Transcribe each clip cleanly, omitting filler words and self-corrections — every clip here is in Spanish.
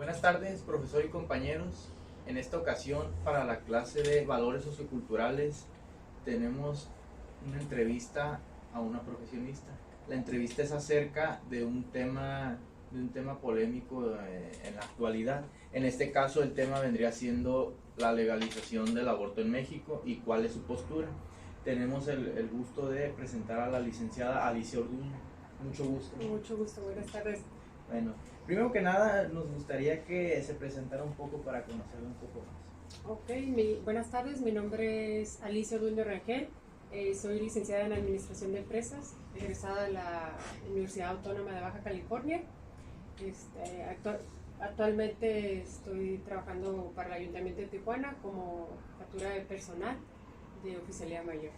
Buenas tardes, profesor y compañeros. En esta ocasión, para la clase de Valores Socioculturales, tenemos una entrevista a una profesionista. La entrevista es acerca de un tema polémico en la actualidad. En este caso, el tema vendría siendo la legalización del aborto en México y cuál es su postura. Tenemos el gusto de presentar a la licenciada Alicia Orduña. Mucho gusto. Mucho gusto, buenas tardes. Bueno, primero que nada nos gustaría que se presentara un poco para conocerla un poco más. Ok, buenas tardes, mi nombre es Alicia Orduña Rangel, soy licenciada en Administración de Empresas, egresada de la Universidad Autónoma de Baja California. Actualmente estoy trabajando para el Ayuntamiento de Tijuana como jefatura de personal de Oficialía Mayor.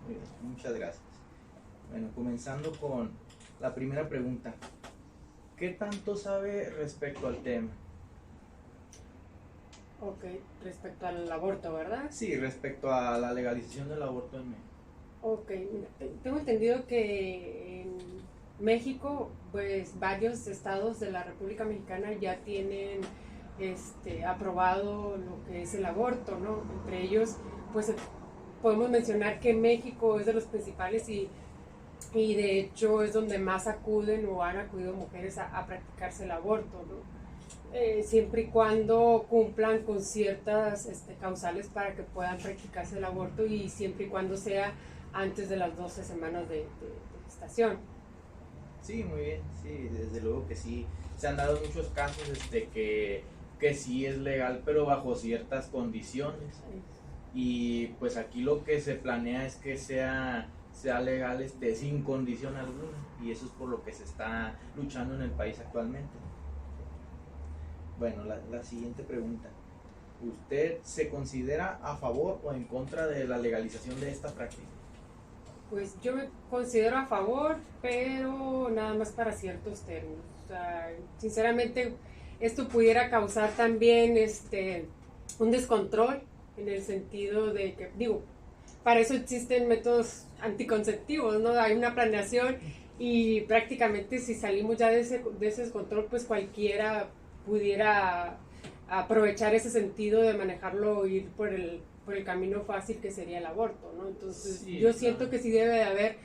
Muy bien, muchas gracias. Bueno, comenzando con la primera pregunta. ¿Qué tanto sabe respecto al tema? Ok, respecto al aborto, ¿verdad? Sí, respecto a la legalización del aborto en México. Ok, mira, tengo entendido que en México, pues varios estados de la República Mexicana ya tienen aprobado lo que es el aborto, ¿no? Entre ellos, pues podemos mencionar que México es de los principales y de hecho es donde más acuden o han acudido mujeres a practicarse el aborto, ¿no? Siempre y cuando cumplan con ciertas causales para que puedan practicarse el aborto y siempre y cuando sea antes de las 12 semanas de gestación. Sí, muy bien, sí, desde luego que sí. Se han dado muchos casos que sí es legal, pero bajo ciertas condiciones. Y pues aquí lo que se planea es que sea legal sin condición alguna, y eso es por lo que se está luchando en el país actualmente. Bueno, la siguiente pregunta. ¿Usted se considera a favor o en contra de la legalización de esta práctica? Pues yo me considero a favor, pero nada más para ciertos términos. O sea, sinceramente, esto pudiera causar también un descontrol en el sentido de que, digo, para eso existen métodos anticonceptivos, ¿no? Hay una planeación y prácticamente si salimos ya de ese descontrol, pues cualquiera pudiera aprovechar ese sentido de manejarlo, ir por el camino fácil que sería el aborto, ¿no? Entonces Sí, yo siento claro. que sí debe de haber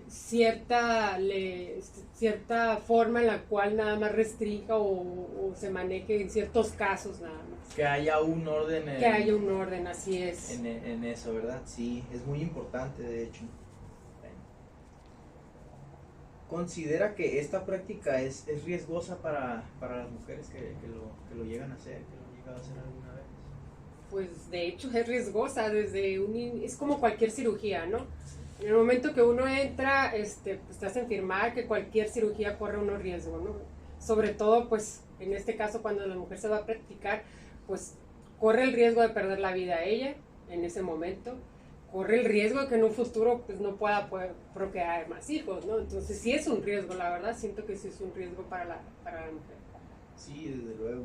cierta forma en la cual nada más restrinja o se maneje en ciertos casos nada más. Que haya un orden Que haya un orden, así es. en eso, ¿verdad? Sí, es muy importante, de hecho. Bueno. ¿Considera que esta práctica es riesgosa para las mujeres que lo llegan a hacer, que lo han llegado a hacer alguna vez? Pues de hecho es riesgosa es como cualquier cirugía, ¿no? En el momento que uno entra, pues te hacen firmar que cualquier cirugía corre unos riesgos, ¿no? Sobre todo, pues, en este caso, cuando la mujer se va a practicar, pues, corre el riesgo de perder la vida a ella en ese momento, corre el riesgo de que en un futuro, pues, no pueda procrear más hijos, ¿no? Entonces, sí es un riesgo, la verdad, siento que sí es un riesgo para la mujer. Sí, desde luego.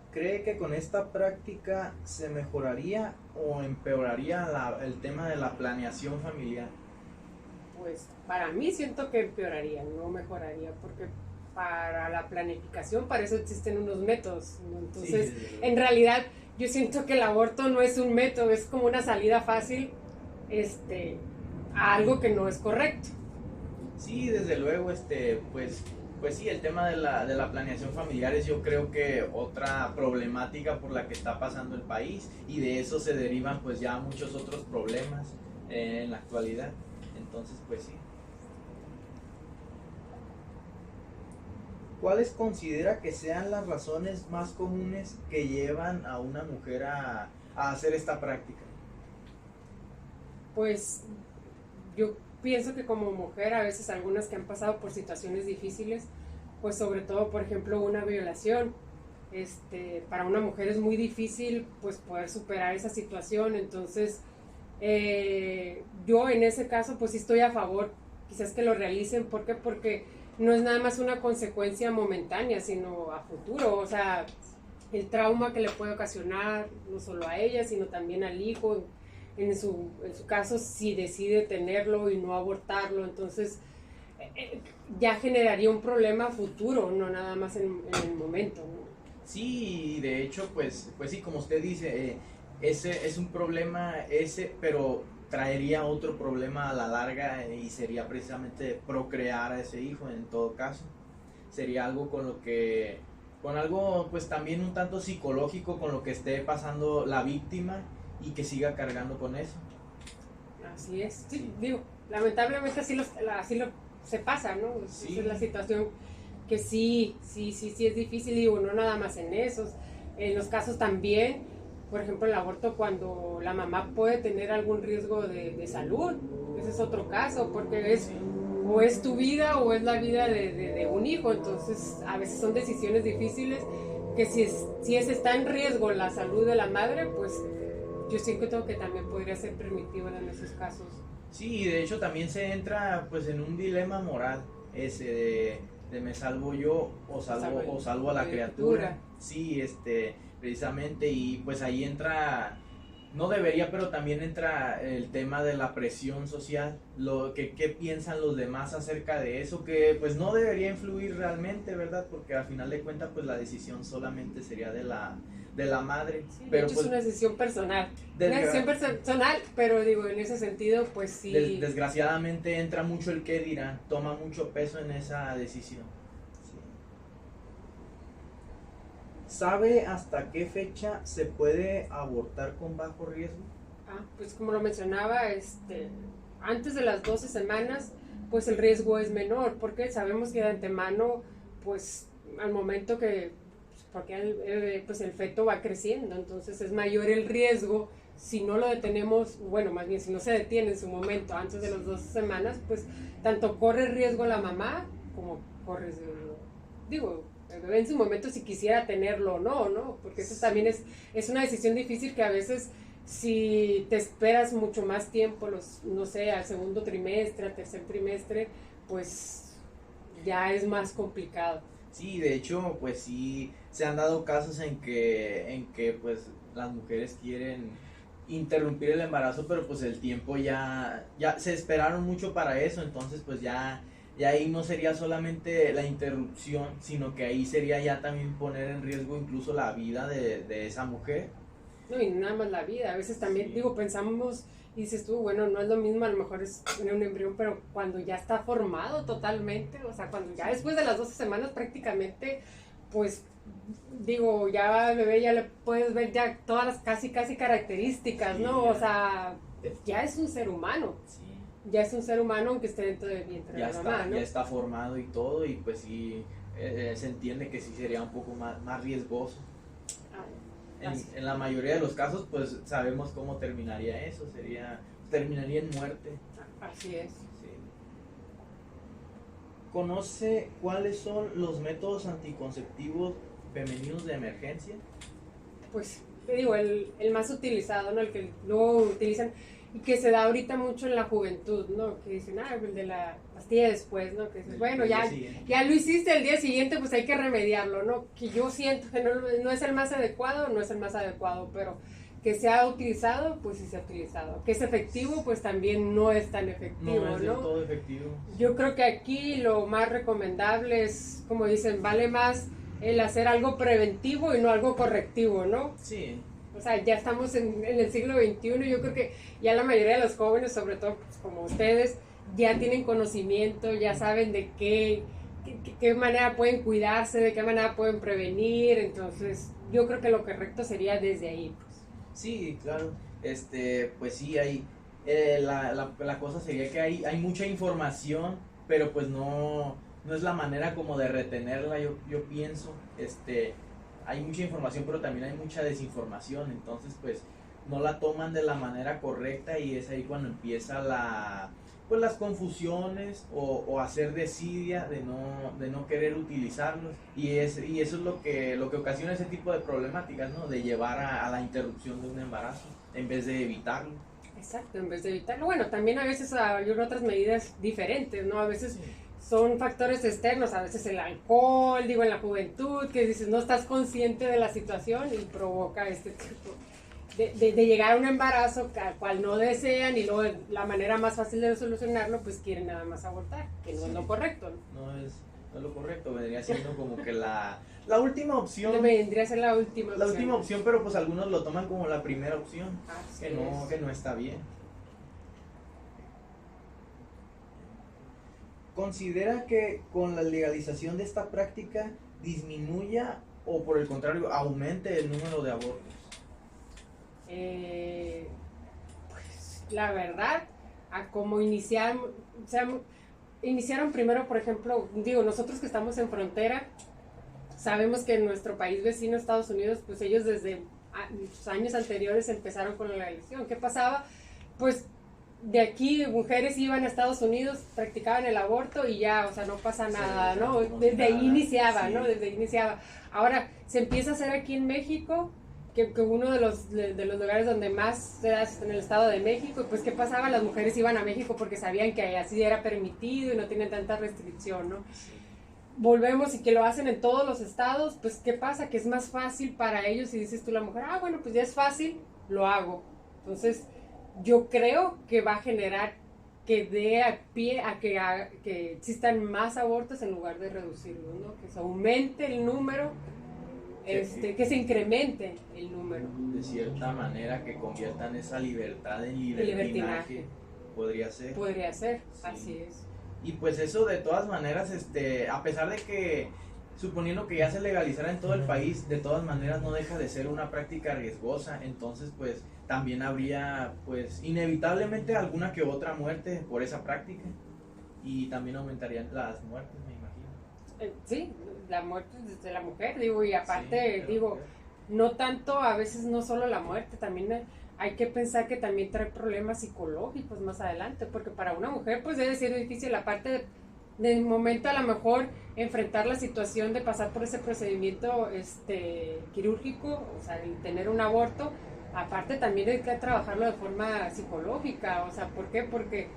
¿Cree que con esta práctica se mejoraría o empeoraría el tema de la planeación familiar? Pues para mí siento que empeoraría, no mejoraría, porque para la planificación para eso existen unos métodos, ¿no? Entonces, Sí, en realidad yo siento que el aborto no es un método, es como una salida fácil a algo que no es correcto. sí, desde luego, pues sí, el tema de la planeación familiar es, yo creo, que otra problemática por la que está pasando el país, y de eso se derivan pues ya muchos otros problemas en la actualidad. Entonces, pues sí. ¿Cuáles considera que sean las razones más comunes que llevan a una mujer a hacer esta práctica? Pues yo pienso que como mujer, a veces algunas que han pasado por situaciones difíciles, pues sobre todo, por ejemplo, una violación, para una mujer es muy difícil pues poder superar esa situación. Entonces yo en ese caso pues sí estoy a favor quizás que lo realicen. ¿Por qué? Porque no es nada más una consecuencia momentánea, sino a futuro. O sea, el trauma que le puede ocasionar no solo a ella, sino también al hijo, en su caso, si decide tenerlo y no abortarlo. Entonces ya generaría un problema futuro, no nada más en el momento, ¿no? Sí, de hecho, pues sí, como usted dice, ese es un problema pero traería otro problema a la larga y sería precisamente procrear a ese hijo en todo caso. Sería algo con algo pues también un tanto psicológico con lo que esté pasando la víctima y que siga cargando con eso. Así es, sí, digo, lamentablemente así se pasa, ¿no? Sí. Esa es la situación que sí es difícil, digo, no nada más en esos, en los casos también, por ejemplo, el aborto cuando la mamá puede tener algún riesgo de salud, ese es otro caso, porque o es tu vida o es la vida de un hijo, entonces a veces son decisiones difíciles que si está en riesgo la salud de la madre, pues yo siento que también podría ser permitido en esos casos. Sí, de hecho también se entra pues en un dilema moral ese de me salvo yo o salvo a la criatura. Sí, precisamente, y pues ahí entra, no debería, pero también entra el tema de la presión social, qué piensan los demás acerca de eso, que pues no debería influir realmente, ¿verdad? Porque al final de cuentas pues la decisión solamente sería de la madre. Sí, pero de hecho pues, es una decisión personal. Una decisión personal, pero digo, en ese sentido, pues sí. Desgraciadamente entra mucho el qué dirán, toma mucho peso en esa decisión. Sí. ¿Sabe hasta qué fecha se puede abortar con bajo riesgo? Pues como lo mencionaba, antes de las 12 semanas, pues el riesgo es menor, porque sabemos que de antemano, pues al momento que porque pues el feto va creciendo, entonces es mayor el riesgo si no lo detenemos, bueno, más bien si no se detiene en su momento antes de las 12 semanas, pues tanto corre riesgo la mamá como corre, digo, el bebé en su momento si quisiera tenerlo o no, ¿no? Porque eso también es una decisión difícil que a veces si te esperas mucho más tiempo, no sé, al segundo trimestre, al tercer trimestre, pues ya es más complicado. Sí, de hecho, pues sí, se han dado casos en que pues las mujeres quieren interrumpir el embarazo, pero pues el tiempo ya se esperaron mucho para eso, entonces pues ya ahí no sería solamente la interrupción, sino que ahí sería ya también poner en riesgo incluso la vida de esa mujer. No, y nada más la vida, a veces también, digo, pensamos y dices tú, bueno, no es lo mismo, a lo mejor es un embrión, pero cuando ya está formado totalmente, o sea, cuando ya después de las 12 semanas prácticamente, pues, digo, ya al bebé ya le puedes ver ya todas las casi características, ¿no? O sea, ya es un ser humano. Sí. Ya es un ser humano aunque esté dentro del vientre de la mamá, ¿no? Ya está formado y todo, y pues sí, se entiende que sí sería un poco más riesgoso. En la mayoría de los casos, pues sabemos cómo terminaría eso, terminaría en muerte. Así es. Sí. ¿Conoce cuáles son los métodos anticonceptivos femeninos de emergencia? Pues, te digo, el más utilizado, ¿no? El que luego utilizan y que se da ahorita mucho en la juventud, ¿no? Que dicen, el de la pastilla después, ¿no? Que dices, bueno, ya lo hiciste el día siguiente, pues hay que remediarlo, ¿no? Que yo siento que no es el más adecuado, pero que se ha utilizado, pues sí se ha utilizado. Que es efectivo, pues también no es tan efectivo, ¿no? No es del todo efectivo. Yo creo que aquí lo más recomendable es, como dicen, vale más el hacer algo preventivo y no algo correctivo, ¿no? Sí. O sea, ya estamos en el siglo XXI, yo creo que ya la mayoría de los jóvenes, sobre todo pues, como ustedes, ya tienen conocimiento, ya saben de qué manera pueden cuidarse, de qué manera pueden prevenir, entonces yo creo que lo correcto sería desde ahí. Pues. Sí, claro, pues sí, hay, la cosa sería que hay mucha información, pero pues no es la manera como de retenerla, yo pienso, hay mucha información, pero también hay mucha desinformación, entonces pues no la toman de la manera correcta y es ahí cuando empieza las confusiones o hacer desidia de no querer utilizarlos y eso es lo que ocasiona ese tipo de problemáticas, ¿no? De llevar a la interrupción de un embarazo en vez de evitarlo. Exacto, en vez de evitarlo. Bueno, también a veces hay otras medidas diferentes, ¿no? A veces son factores externos, a veces el alcohol, digo, en la juventud, que dices, no estás consciente de la situación y provoca este tipo de llegar a un embarazo al cual no desean y luego la manera más fácil de solucionarlo pues quieren nada más abortar, que no es lo correcto, ¿no? No es lo correcto, vendría siendo como que la última opción. Vendría a ser la última opción. La última opción, pero pues algunos lo toman como la primera opción, que no está bien. ¿Considera que con la legalización de esta práctica disminuya o por el contrario aumente el número de abortos? Pues la verdad, a como iniciaron, o sea, iniciaron primero, por ejemplo, digo, nosotros que estamos en frontera, sabemos que en nuestro país vecino, Estados Unidos, pues ellos desde años anteriores empezaron con la legalización. ¿Qué pasaba? Pues de aquí mujeres iban a Estados Unidos, practicaban el aborto y ya, o sea, no pasa nada, sí, ¿no? Desde ahí iniciaba, sí. ¿No? Desde ahí iniciaba. Ahora, se empieza a hacer aquí en México, que uno de los lugares donde más se da es en el Estado de México, pues ¿qué pasaba? Las mujeres iban a México porque sabían que así era permitido y no tienen tanta restricción, ¿no? Sí. Volvemos y que lo hacen en todos los estados, pues ¿qué pasa? Que es más fácil para ellos y dices tú la mujer, bueno, pues ya es fácil, lo hago. Entonces, yo creo que va a generar que dé a pie a que existan más abortos en lugar de reducirlos, ¿no? Que se aumente el número, que se incremente el número. De cierta manera que conviertan esa libertad en libertinaje. Podría ser. Podría ser, sí. Así es. Y pues eso de todas maneras, a pesar de que, suponiendo que ya se legalizara en todo el país, de todas maneras no deja de ser una práctica riesgosa, entonces pues también habría pues inevitablemente alguna que otra muerte por esa práctica y también aumentarían las muertes, me imagino. Sí, la muerte de la mujer, digo, y aparte, sí, digo, no tanto, a veces no solo la muerte, también hay que pensar que también trae problemas psicológicos más adelante, porque para una mujer pues debe ser difícil, aparte del momento a lo mejor enfrentar la situación de pasar por ese procedimiento quirúrgico, o sea, el tener un aborto, aparte también hay que trabajarlo de forma psicológica, o sea, ¿por qué? Porque,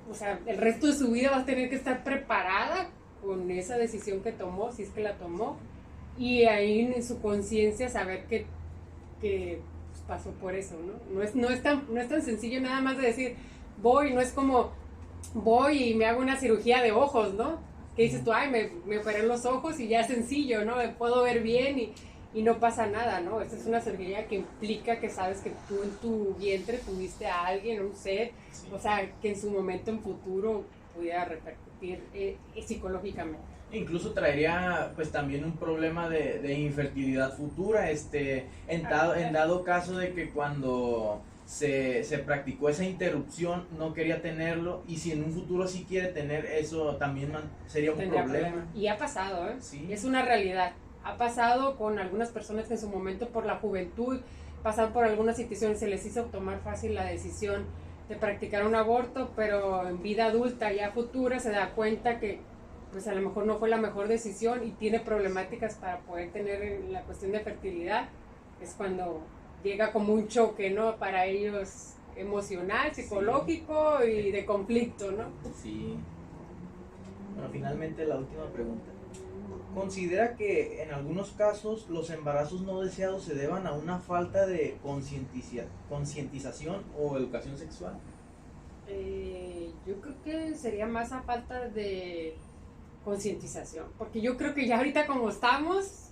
o sea, el resto de su vida va a tener que estar preparada con esa decisión que tomó, si es que la tomó, y ahí en su conciencia saber que pues, pasó por eso, ¿no? No es tan sencillo nada más de decir, no es como voy y me hago una cirugía de ojos, ¿no? Que dices tú, me operé los ojos y ya es sencillo, ¿no? Me puedo ver bien y no pasa nada, ¿no? Esta es una cirugía que implica que sabes que tú en tu vientre tuviste a alguien, un ser, sí. O sea, que en su momento en futuro pudiera repercutir psicológicamente. Incluso traería pues también un problema de infertilidad futura, en dado caso de que cuando se practicó esa interrupción no quería tenerlo, y si en un futuro sí quiere tener eso también sería un problema. Y ha pasado, ¿Sí? Es una realidad. Ha pasado con algunas personas que en su momento por la juventud pasaron por algunas situaciones, se les hizo tomar fácil la decisión de practicar un aborto, pero en vida adulta ya futura se da cuenta que pues a lo mejor no fue la mejor decisión y tiene problemáticas para poder tener la cuestión de fertilidad. Es cuando llega como un choque, ¿no? Para ellos emocional, psicológico, sí. Y de conflicto, ¿no? Sí. Bueno, finalmente la última pregunta. ¿Considera que en algunos casos los embarazos no deseados se deban a una falta de concientización o educación sexual? Yo creo que sería más a falta de concientización, porque yo creo que ya ahorita como estamos,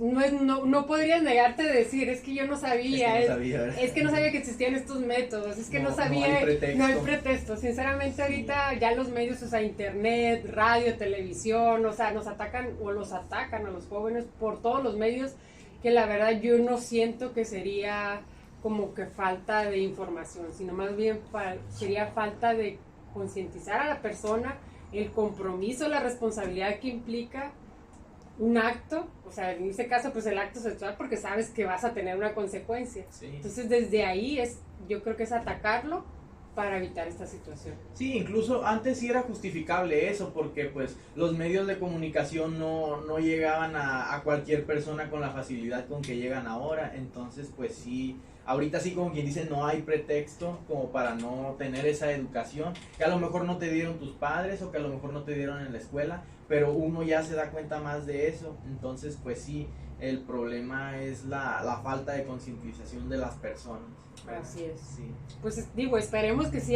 no podrías negarte de decir, es que yo no sabía, es que no sabía que existían estos métodos, es que no sabía, no hay pretexto. Sinceramente ahorita ya los medios, o sea, internet, radio, televisión, o sea, nos atacan o los atacan a los jóvenes por todos los medios, que la verdad yo no siento que sería como que falta de información, sino más bien sería falta de concientizar a la persona el compromiso, la responsabilidad que implica un acto, o sea, en este caso pues el acto sexual, porque sabes que vas a tener una consecuencia. Sí. Entonces desde ahí yo creo que es atacarlo para evitar esta situación. Sí, incluso antes sí era justificable eso, porque pues los medios de comunicación no llegaban a cualquier persona con la facilidad con que llegan ahora, entonces pues sí, ahorita sí como quien dice no hay pretexto como para no tener esa educación, que a lo mejor no te dieron tus padres o que a lo mejor no te dieron en la escuela, pero uno ya se da cuenta más de eso. Entonces pues sí, el problema es la falta de concientización de las personas. Así es. Sí. Pues digo, esperemos que sí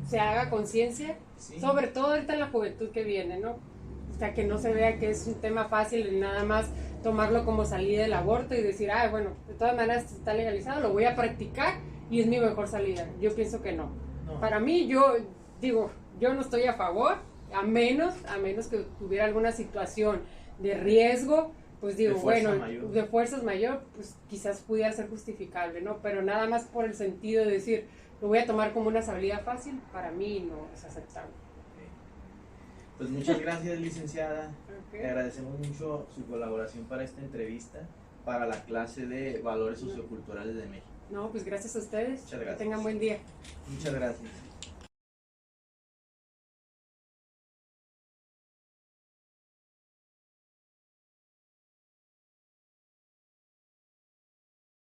se haga conciencia, Sí. sobre todo ahorita en la juventud que viene, ¿no? O sea, que no se vea que es un tema fácil y nada más tomarlo como salida del aborto y decir, ah, bueno, de todas maneras está legalizado, lo voy a practicar y es mi mejor salida. Yo pienso que no. No. Para mí, yo digo, yo no estoy a favor, a menos que tuviera alguna situación de riesgo, pues digo, de fuerzas mayor, pues quizás pudiera ser justificable, ¿no? Pero nada más por el sentido de decir, lo voy a tomar como una salida fácil, para mí no es aceptable. Pues muchas gracias, licenciada. Okay. Le agradecemos mucho su colaboración para esta entrevista, para la clase de Valores Socioculturales de México. No, pues gracias a ustedes. Muchas gracias. Que tengan buen día. Muchas gracias.